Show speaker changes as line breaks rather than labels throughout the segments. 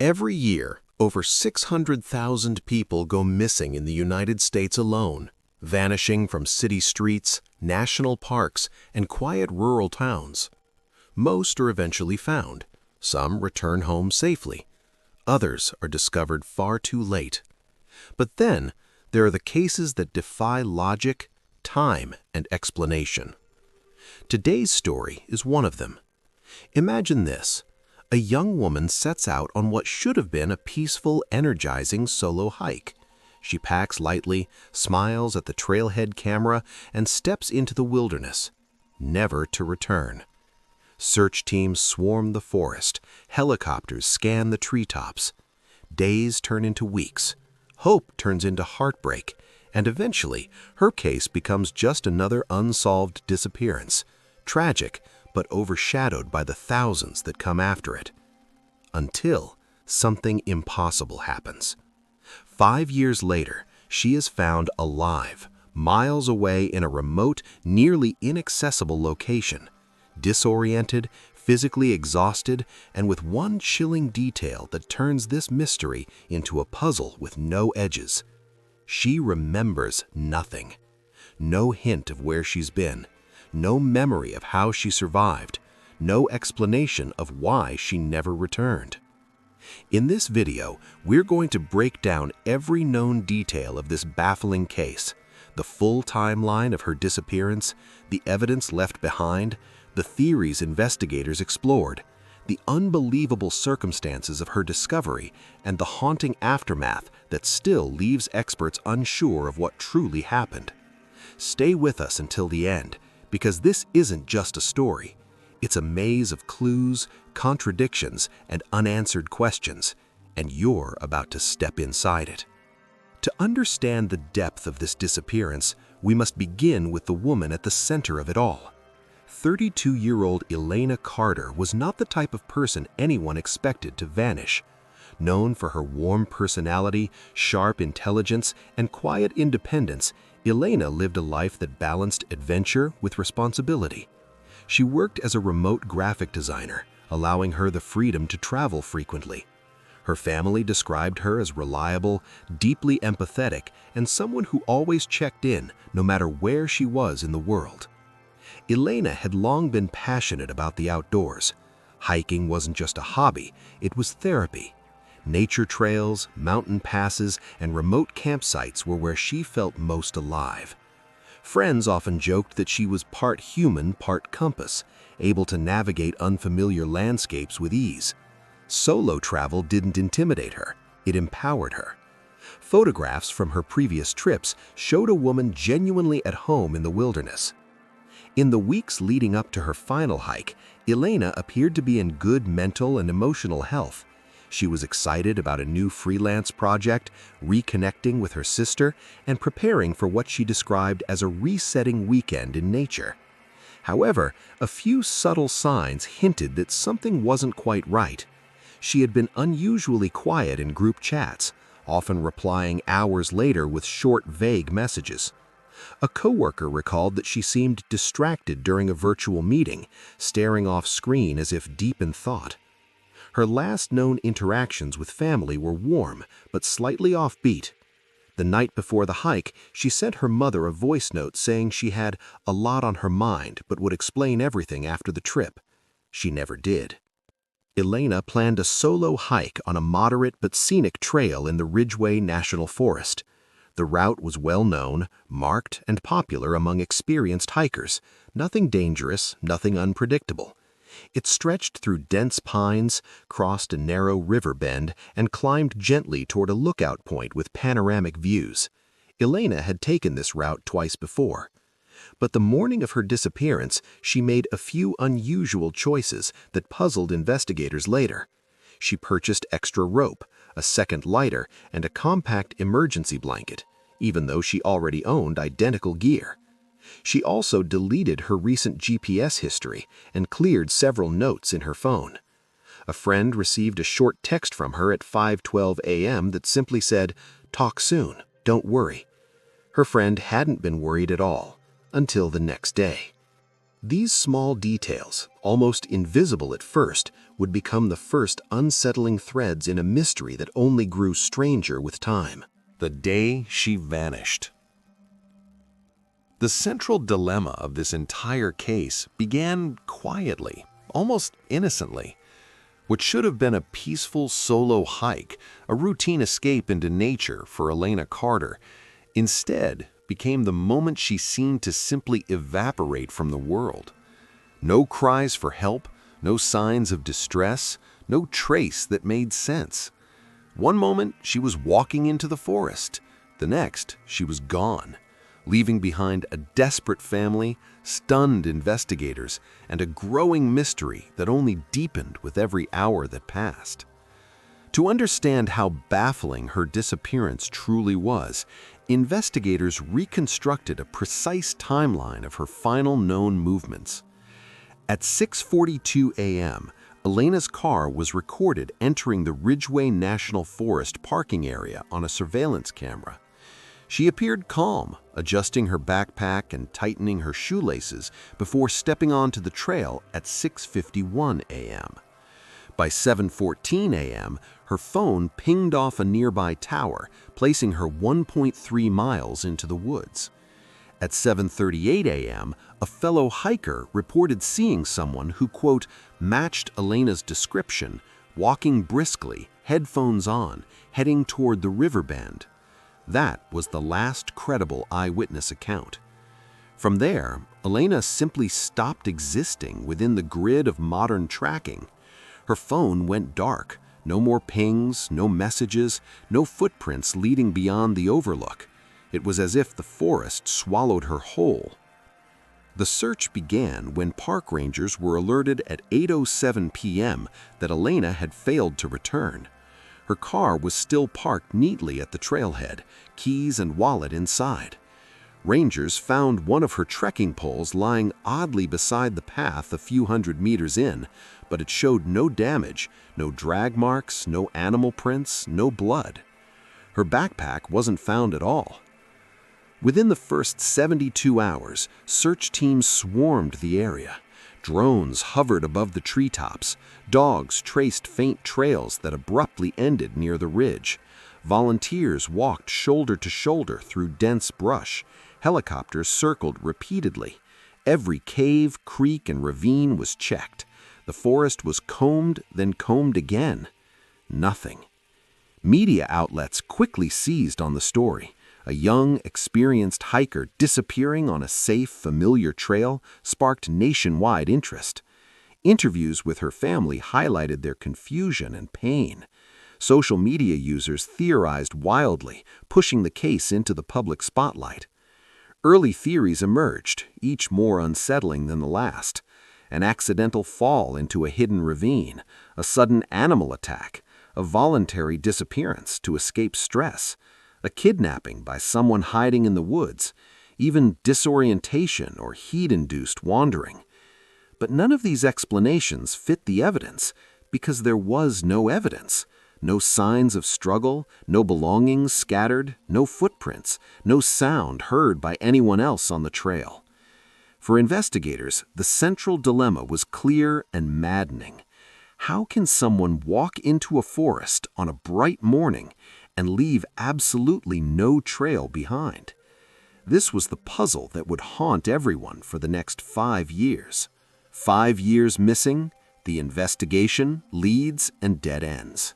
Every year, over 600,000 people go missing in the United States alone, vanishing from city streets, national parks, and quiet rural towns. Most are eventually found. Some return home safely. Others are discovered far too late. But then, there are the cases that defy logic, time, and explanation. Today's story is one of them. Imagine this. A young woman sets out on what should have been a peaceful, energizing solo hike. She packs lightly, smiles at the trailhead camera, and steps into the wilderness, never to return. Search teams swarm the forest, helicopters scan the treetops. Days turn into weeks, hope turns into heartbreak, and eventually, her case becomes just another unsolved disappearance, tragic, but overshadowed by the thousands that come after it. Until something impossible happens. 5 years later, she is found alive, miles away in a remote, nearly inaccessible location, disoriented, physically exhausted, and with one chilling detail that turns this mystery into a puzzle with no edges. She remembers nothing. No hint of where she's been. No memory of how she survived, no explanation of why she never returned. In this video, we're going to break down every known detail of this baffling case, the full timeline of her disappearance, the evidence left behind, the theories investigators explored, the unbelievable circumstances of her discovery, and the haunting aftermath that still leaves experts unsure of what truly happened. Stay with us until the end, because this isn't just a story. It's a maze of clues, contradictions, and unanswered questions, and you're about to step inside it. To understand the depth of this disappearance, we must begin with the woman at the center of it all. 32-year-old Elena Carter was not the type of person anyone expected to vanish. Known for her warm personality, sharp intelligence, and quiet independence, Elena lived a life that balanced adventure with responsibility. She worked as a remote graphic designer, allowing her the freedom to travel frequently. Her family described her as reliable, deeply empathetic, and someone who always checked in, no matter where she was in the world. Elena had long been passionate about the outdoors. Hiking wasn't just a hobby, it was therapy. Nature trails, mountain passes, and remote campsites were where she felt most alive. Friends often joked that she was part human, part compass, able to navigate unfamiliar landscapes with ease. Solo travel didn't intimidate her, it empowered her. Photographs from her previous trips showed a woman genuinely at home in the wilderness. In the weeks leading up to her final hike, Elena appeared to be in good mental and emotional health. She was excited about a new freelance project, reconnecting with her sister, and preparing for what she described as a resetting weekend in nature. However, a few subtle signs hinted that something wasn't quite right. She had been unusually quiet in group chats, often replying hours later with short, vague messages. A coworker recalled that she seemed distracted during a virtual meeting, staring off screen as if deep in thought. Her last known interactions with family were warm, but slightly offbeat. The night before the hike, she sent her mother a voice note saying she had a lot on her mind but would explain everything after the trip. She never did. Elena planned a solo hike on a moderate but scenic trail in the Ridgeway National Forest. The route was well known, marked, and popular among experienced hikers. Nothing dangerous, nothing unpredictable. It stretched through dense pines, crossed a narrow river bend, and climbed gently toward a lookout point with panoramic views. Elena had taken this route twice before. But the morning of her disappearance, she made a few unusual choices that puzzled investigators later. She purchased extra rope, a second lighter, and a compact emergency blanket, even though she already owned identical gear. She also deleted her recent GPS history and cleared several notes in her phone. A friend received a short text from her at 5:12 a.m. that simply said, "Talk soon, don't worry." Her friend hadn't been worried at all, until the next day. These small details, almost invisible at first, would become the first unsettling threads in a mystery that only grew stranger with time.
The day she vanished. The central dilemma of this entire case began quietly, almost innocently. What should have been a peaceful solo hike, a routine escape into nature for Elena Carter, instead became the moment she seemed to simply evaporate from the world. No cries for help, no signs of distress, no trace that made sense. One moment she was walking into the forest, the next she was gone, leaving behind a desperate family, stunned investigators, and a growing mystery that only deepened with every hour that passed. To understand how baffling her disappearance truly was, investigators reconstructed a precise timeline of her final known movements. At 6:42 a.m., Elena's car was recorded entering the Ridgeway National Forest parking area on a surveillance camera. She appeared calm, adjusting her backpack and tightening her shoelaces before stepping onto the trail at 6:51 a.m. By 7:14 a.m., her phone pinged off a nearby tower, placing her 1.3 miles into the woods. At 7:38 a.m., a fellow hiker reported seeing someone who, quote, matched Elena's description, walking briskly, headphones on, heading toward the river bend. That was the last credible eyewitness account. From there, Elena simply stopped existing within the grid of modern tracking. Her phone went dark, no more pings, no messages, no footprints leading beyond the overlook. It was as if the forest swallowed her whole. The search began when park rangers were alerted at 8:07 p.m. that Elena had failed to return. Her car was still parked neatly at the trailhead, keys and wallet inside. Rangers found one of her trekking poles lying oddly beside the path a few hundred meters in, but it showed no damage, no drag marks, no animal prints, no blood. Her backpack wasn't found at all. Within the first 72 hours, search teams swarmed the area. Drones hovered above the treetops. Dogs traced faint trails that abruptly ended near the ridge. Volunteers walked shoulder to shoulder through dense brush. Helicopters circled repeatedly. Every cave, creek, and ravine was checked. The forest was combed, then combed again. Nothing. Media outlets quickly seized on the story. A young, experienced hiker disappearing on a safe, familiar trail sparked nationwide interest. Interviews with her family highlighted their confusion and pain. Social media users theorized wildly, pushing the case into the public spotlight. Early theories emerged, each more unsettling than the last. An accidental fall into a hidden ravine, a sudden animal attack, a voluntary disappearance to escape stress, a kidnapping by someone hiding in the woods, even disorientation or heat-induced wandering. But none of these explanations fit the evidence because there was no evidence. No signs of struggle, no belongings scattered, no footprints, no sound heard by anyone else on the trail. For investigators, the central dilemma was clear and maddening. How can someone walk into a forest on a bright morning and leave absolutely no trail behind? This was the puzzle that would haunt everyone for the next 5 years. 5 years missing, the investigation, leads, and dead ends.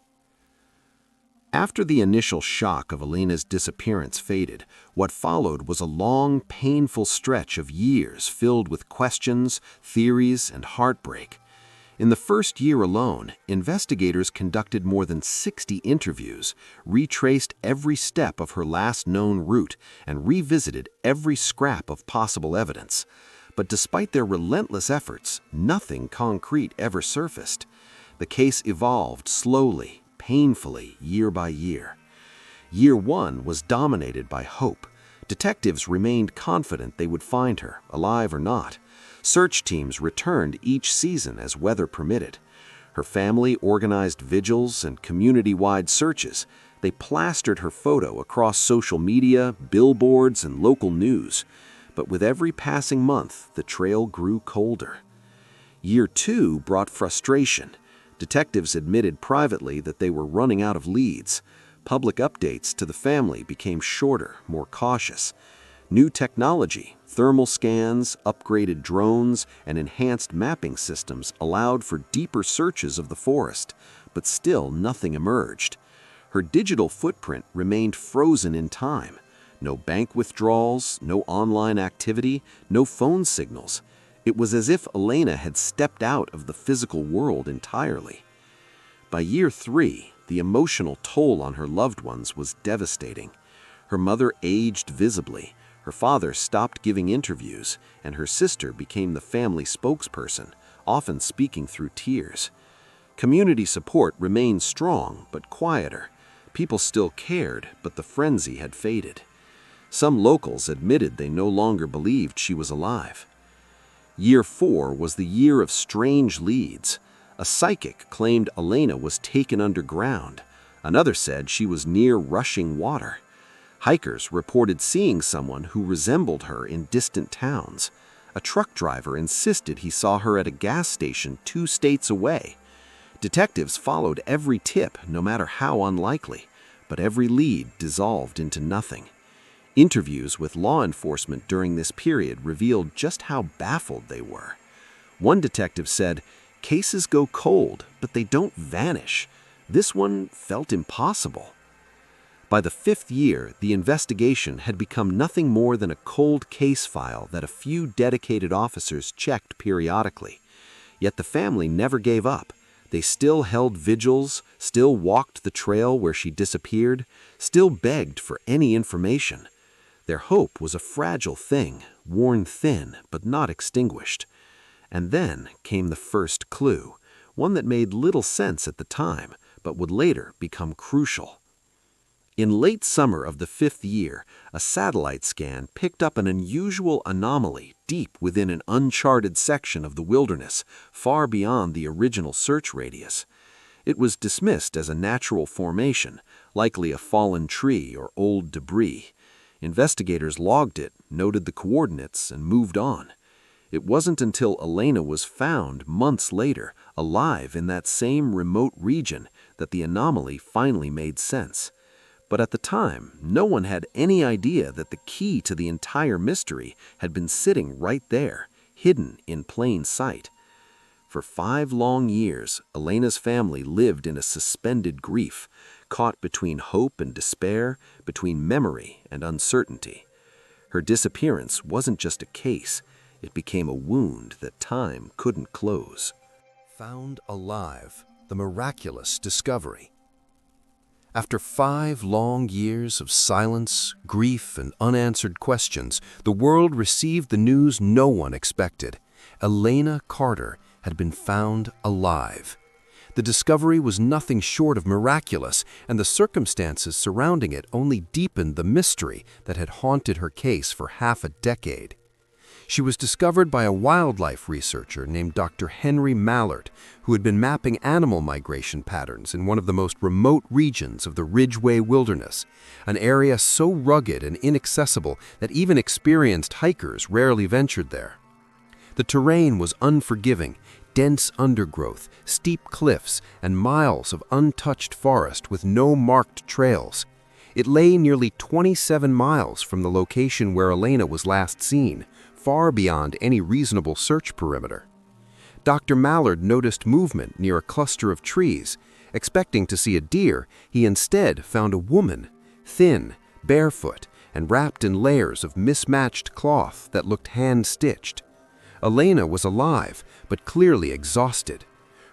After the initial shock of Elena's disappearance faded, what followed was a long, painful stretch of years filled with questions, theories, and heartbreak. In the first year alone, investigators conducted more than 60 interviews, retraced every step of her last known route, and revisited every scrap of possible evidence. But despite their relentless efforts, nothing concrete ever surfaced. The case evolved slowly, painfully, year by year. Year 1 was dominated by hope. Detectives remained confident they would find her, alive or not. Search teams returned each season as weather permitted. Her family organized vigils and community-wide searches. They plastered her photo across social media, billboards, and local news. But with every passing month, the trail grew colder. Year 2 brought frustration.
Detectives admitted privately that they were running out of leads. Public updates to the family became shorter, more cautious. New technology, thermal scans, upgraded drones, and enhanced mapping systems allowed for deeper searches of the forest, but still nothing emerged. Her digital footprint remained frozen in time. No bank withdrawals, no online activity, no phone signals. It was as if Elena had stepped out of the physical world entirely. By year 3, the emotional toll on her loved ones was devastating. Her mother aged visibly, her father stopped giving interviews, and her sister became the family spokesperson, often speaking through tears. Community support remained strong, but quieter. People still cared, but the frenzy had faded. Some locals admitted they no longer believed she was alive. Year 4 was the year of strange leads. A psychic claimed Elena was taken underground. Another said she was near rushing water. Hikers reported seeing someone who resembled her in distant towns. A truck driver insisted he saw her at a gas station 2 states away. Detectives followed every tip, no matter how unlikely, but every lead dissolved into nothing. Interviews with law enforcement during this period revealed just how baffled they were. One detective said, "Cases go cold, but they don't vanish. This one felt impossible." By the 5th year, the investigation had become nothing more than a cold case file that a few dedicated officers checked periodically. Yet the family never gave up. They still held vigils, still walked the trail where she disappeared, still begged for any information. Their hope was a fragile thing, worn thin but not extinguished. And then came the first clue, one that made little sense at the time, but would later become crucial. In late summer of the 5th year, a satellite scan picked up an unusual anomaly deep within an uncharted section of the wilderness, far beyond the original search radius. It was dismissed as a natural formation, likely a fallen tree or old debris. Investigators logged it, noted the coordinates, and moved on. It wasn't until Elena was found months later, alive in that same remote region, that the anomaly finally made sense. But at the time, no one had any idea that the key to the entire mystery had been sitting right there, hidden in plain sight. For 5 long years, Elena's family lived in a suspended grief, caught between hope and despair, between memory and uncertainty. Her disappearance wasn't just a case, it became a wound that time couldn't close.
Found alive, the miraculous discovery. After 5 long years of silence, grief, and unanswered questions, the world received the news no one expected. Elena Carter had been found alive. The discovery was nothing short of miraculous, and the circumstances surrounding it only deepened the mystery that had haunted her case for half a decade. She was discovered by a wildlife researcher named Dr. Henry Mallard, who had been mapping animal migration patterns in one of the most remote regions of the Ridgeway Wilderness, an area so rugged and inaccessible that even experienced hikers rarely ventured there. The terrain was unforgiving, dense undergrowth, steep cliffs, and miles of untouched forest with no marked trails. It lay nearly 27 miles from the location where Elena was last seen, far beyond any reasonable search perimeter. Dr. Mallard noticed movement near a cluster of trees. Expecting to see a deer, he instead found a woman, thin, barefoot, and wrapped in layers of mismatched cloth that looked hand-stitched. Elena was alive, but clearly exhausted.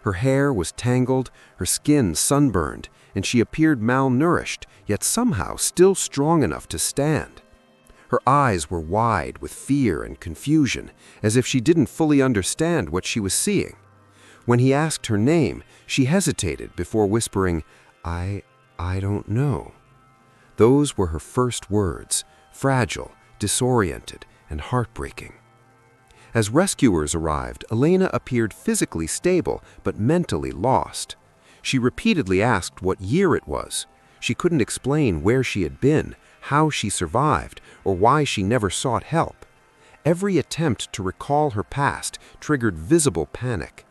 Her hair was tangled, her skin sunburned, and she appeared malnourished, yet somehow still strong enough to stand. Her eyes were wide with fear and confusion, as if she didn't fully understand what she was seeing. When he asked her name, she hesitated before whispering, I don't know." Those were her first words, fragile, disoriented, and heartbreaking. As rescuers arrived, Elena appeared physically stable but mentally lost. She repeatedly asked what year it was. She couldn't explain where she had been, how she survived, or why she never sought help. Every attempt to recall her past triggered visible panic.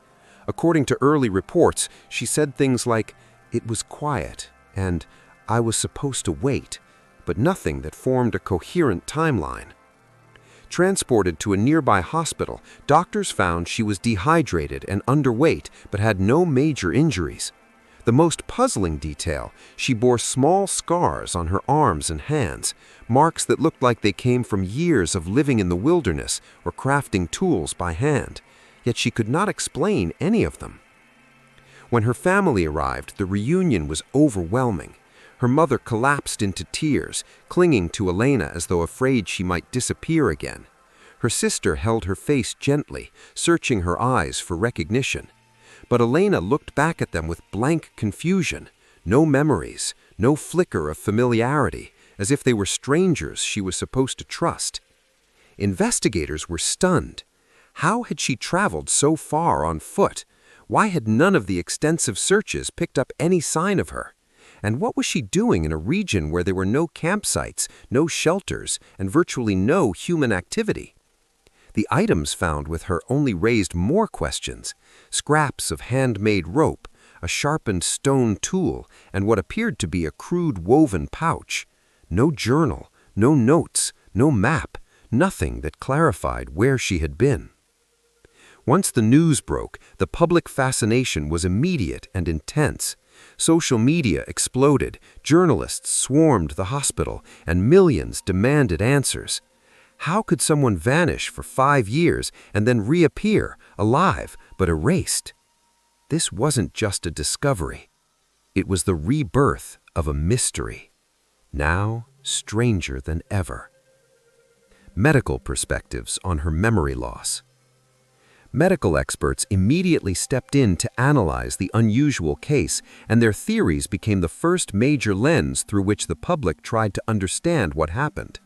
According to early reports, she said things like, "It was quiet," and "I was supposed to wait," but nothing that formed a coherent timeline. Transported to a nearby hospital, doctors found she was dehydrated and underweight but had no major injuries. The most puzzling detail, she bore small scars on her arms and hands, marks that looked like they came from years of living in the wilderness or crafting tools by hand, yet she could not explain any of them. When her family arrived, the reunion was overwhelming. Her mother collapsed into tears, clinging to Elena as though afraid she might disappear again. Her sister held her face gently, searching her eyes for recognition. But Elena looked back at them with blank confusion, no memories, no flicker of familiarity, as if they were strangers she was supposed to trust. Investigators were stunned. How had she traveled so far on foot? Why had none of the extensive searches picked up any sign of her? And what was she doing in a region where there were no campsites, no shelters, and virtually no human activity? The items found with her only raised more questions. Scraps of handmade rope, a sharpened stone tool, and what appeared to be a crude woven pouch. No journal, no notes, no map, nothing that clarified where she had been. Once the news broke, the public fascination was immediate and intense. Social media exploded, journalists swarmed the hospital, and millions demanded answers. How could someone vanish for 5 years and then reappear, alive, but erased? This wasn't just a discovery. It was the rebirth of a mystery, now stranger than ever. Medical perspectives on her memory loss. Medical experts immediately stepped in to analyze the unusual case, and their theories became the first major lens through which the public tried to understand what happened.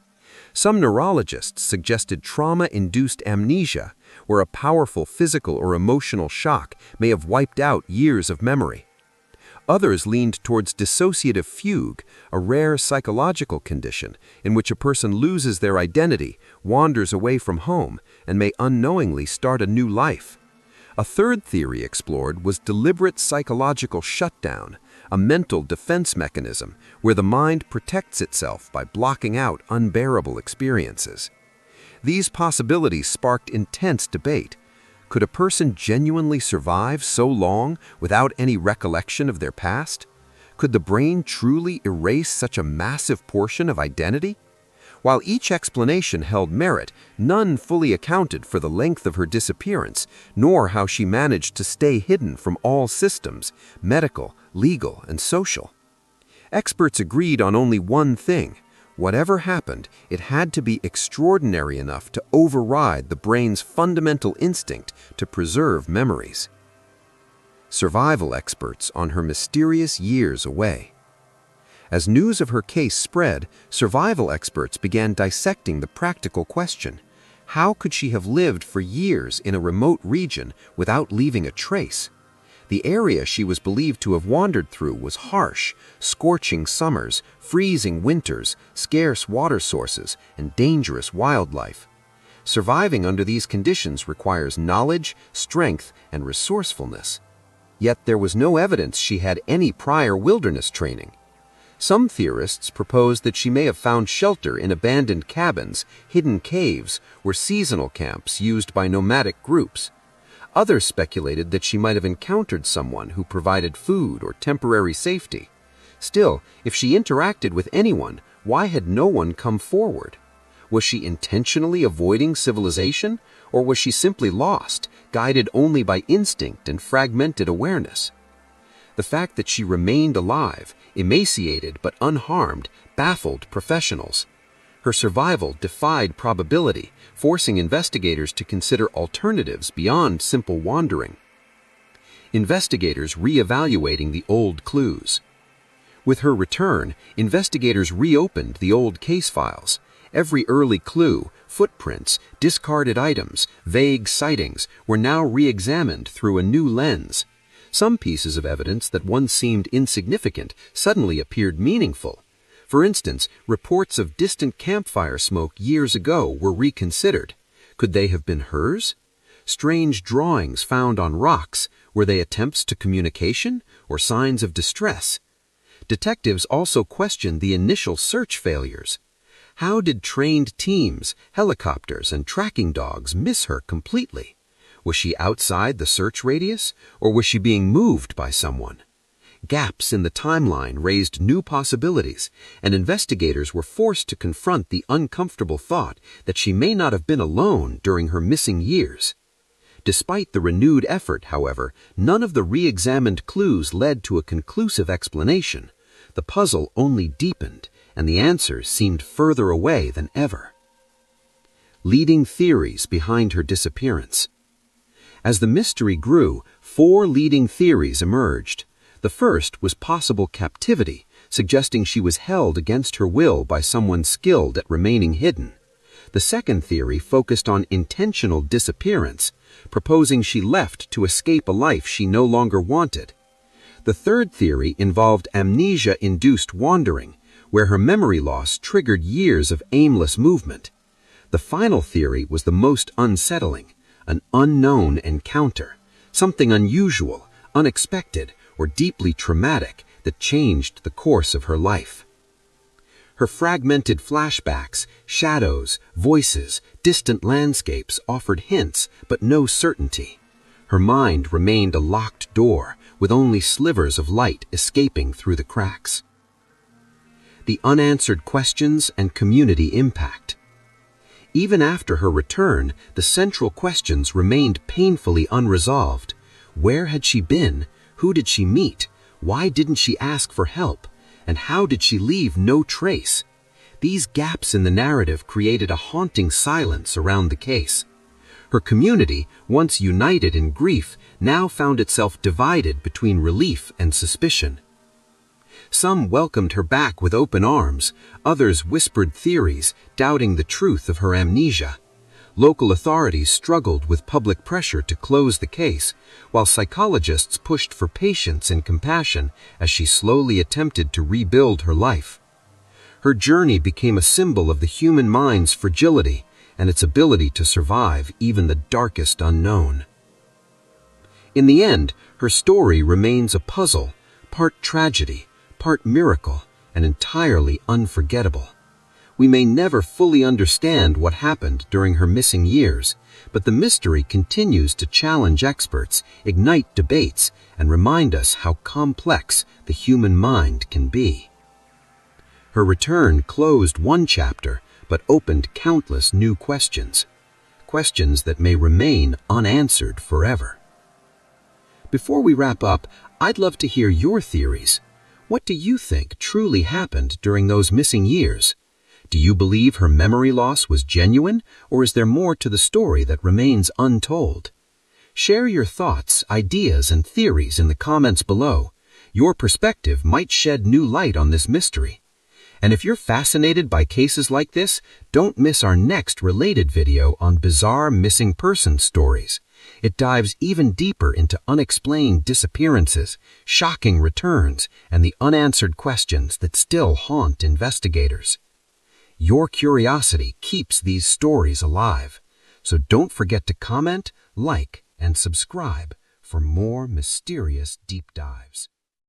Some neurologists suggested trauma-induced amnesia, where a powerful physical or emotional shock may have wiped out years of memory. Others leaned towards dissociative fugue, a rare psychological condition in which a person loses their identity, wanders away from home, and may unknowingly start a new life. A third theory explored was deliberate psychological shutdown, a mental defense mechanism where the mind protects itself by blocking out unbearable experiences. These possibilities sparked intense debate. Could a person genuinely survive so long without any recollection of their past? Could the brain truly erase such a massive portion of identity? While each explanation held merit, none fully accounted for the length of her disappearance, nor how she managed to stay hidden from all systems, medical, legal, and social. Experts agreed on only one thing. Whatever happened, it had to be extraordinary enough to override the brain's fundamental instinct to preserve memories. Survival experts on her mysterious years away. As news of her case spread, survival experts began dissecting the practical question: how could she have lived for years in a remote region without leaving a trace? The area she was believed to have wandered through was harsh, scorching summers, freezing winters, scarce water sources, and dangerous wildlife. Surviving under these conditions requires knowledge, strength, and resourcefulness. Yet there was no evidence she had any prior wilderness training. Some theorists propose that she may have found shelter in abandoned cabins, hidden caves, or seasonal camps used by nomadic groups. Others speculated that she might have encountered someone who provided food or temporary safety. Still, if she interacted with anyone, why had no one come forward? Was she intentionally avoiding civilization, or was she simply lost, guided only by instinct and fragmented awareness? The fact that she remained alive, emaciated but unharmed, baffled professionals. Her survival defied probability, forcing investigators to consider alternatives beyond simple wandering. Investigators re-evaluating the old clues. With her return, investigators reopened the old case files. Every early clue, footprints, discarded items, vague sightings were now re-examined through a new lens. Some pieces of evidence that once seemed insignificant suddenly appeared meaningful. For instance, reports of distant campfire smoke years ago were reconsidered. Could they have been hers? Strange drawings found on rocks, Were they attempts to communication or signs of distress? Detectives also questioned the initial search failures. How did trained teams, helicopters, and tracking dogs miss her completely? Was she outside the search radius, or was she being moved by someone? Gaps in the timeline raised new possibilities, and investigators were forced to confront the uncomfortable thought that she may not have been alone during her missing years. Despite the renewed effort, however, none of the re-examined clues led to a conclusive explanation. The puzzle only deepened, and the answers seemed further away than ever. Leading theories behind her disappearance. As the mystery grew, 4 leading theories emerged. The first was possible captivity, suggesting she was held against her will by someone skilled at remaining hidden. The second theory focused on intentional disappearance, proposing she left to escape a life she no longer wanted. The third theory involved amnesia-induced wandering, where her memory loss triggered years of aimless movement. The final theory was the most unsettling, an unknown encounter, something unusual, unexpected, or deeply traumatic that changed the course of her life. Her fragmented flashbacks, shadows, voices, distant landscapes offered hints but no certainty. Her mind remained a locked door, with only slivers of light escaping through the cracks. The unanswered questions and community impact. Even after her return, the central questions remained painfully unresolved. Where had she been? Who did she meet? Why didn't she ask for help? And how did she leave no trace? These gaps in the narrative created a haunting silence around the case. Her community, once united in grief, now found itself divided between relief and suspicion. Some welcomed her back with open arms, others whispered theories, doubting the truth of her amnesia. Local authorities struggled with public pressure to close the case, while psychologists pushed for patience and compassion as she slowly attempted to rebuild her life. Her journey became a symbol of the human mind's fragility and its ability to survive even the darkest unknown. In the end, her story remains a puzzle, part tragedy, part miracle, and entirely unforgettable. We may never fully understand what happened during her missing years, but the mystery continues to challenge experts, ignite debates, and remind us how complex the human mind can be. Her return closed one chapter, but opened countless new questions, questions that may remain unanswered forever. Before we wrap up, I'd love to hear your theories. What do you think truly happened during those missing years? Do you believe her memory loss was genuine, or is there more to the story that remains untold? Share your thoughts, ideas, and theories in the comments below. Your perspective might shed new light on this mystery. And if you're fascinated by cases like this, don't miss our next related video on bizarre missing person stories. It dives even deeper into unexplained disappearances, shocking returns, and the unanswered questions that still haunt investigators. Your curiosity keeps these stories alive, so don't forget to comment, like, and subscribe for more mysterious deep dives.